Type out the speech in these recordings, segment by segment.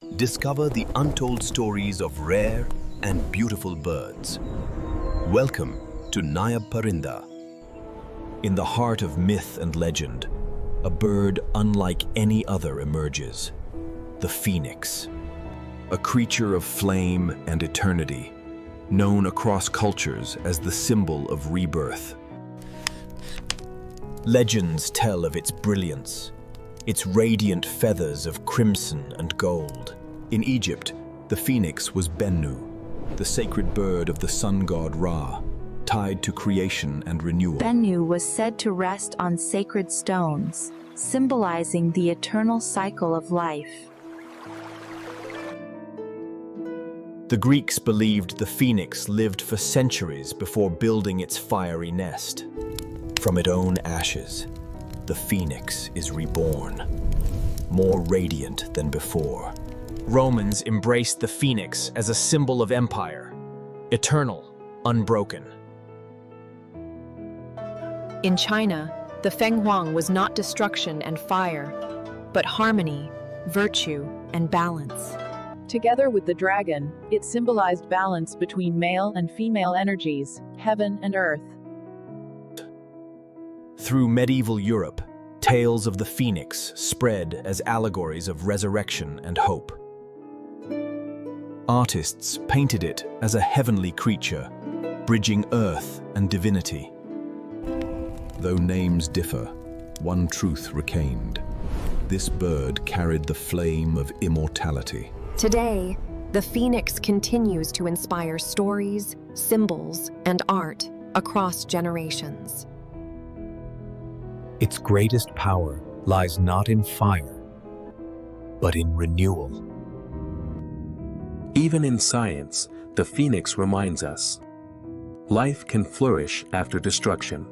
Discover the untold stories of rare and beautiful birds. Welcome to Nayab Parinda. In the heart of myth and legend, a bird unlike any other emerges. The phoenix. A creature of flame and eternity, known across cultures as the symbol of rebirth. Legends tell of its brilliance, its radiant feathers of crimson and gold. In Egypt, the phoenix was Bennu, the sacred bird of the sun god Ra, tied to creation and renewal. Bennu was said to rest on sacred stones, symbolizing the eternal cycle of life. The Greeks believed the phoenix lived for centuries before building its fiery nest. From its own ashes, the phoenix is reborn, more radiant than before. Romans embraced the phoenix as a symbol of empire, eternal, unbroken. In China, the Fenghuang was not destruction and fire, but harmony, virtue, and balance. Together with the dragon, it symbolized balance between male and female energies, heaven and earth. Through medieval Europe, tales of the phoenix spread as allegories of resurrection and hope. Artists painted it as a heavenly creature, bridging earth and divinity. Though names differ, one truth remained. This bird carried the flame of immortality. Today, the phoenix continues to inspire stories, symbols, and art across generations. Its greatest power lies not in fire, but in renewal. Even in science, the phoenix reminds us, life can flourish after destruction.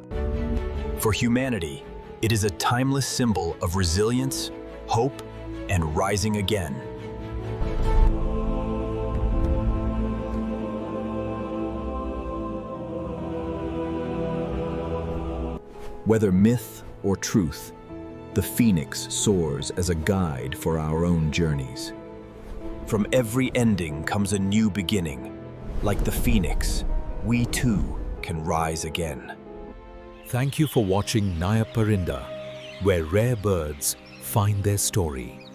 For humanity, it is a timeless symbol of resilience, hope, and rising again. Whether myth or truth, the phoenix soars as a guide for our own journeys. From every ending comes a new beginning. Like the phoenix, we too can rise again. Thank you for watching Nayab Parinda, where rare birds find their story.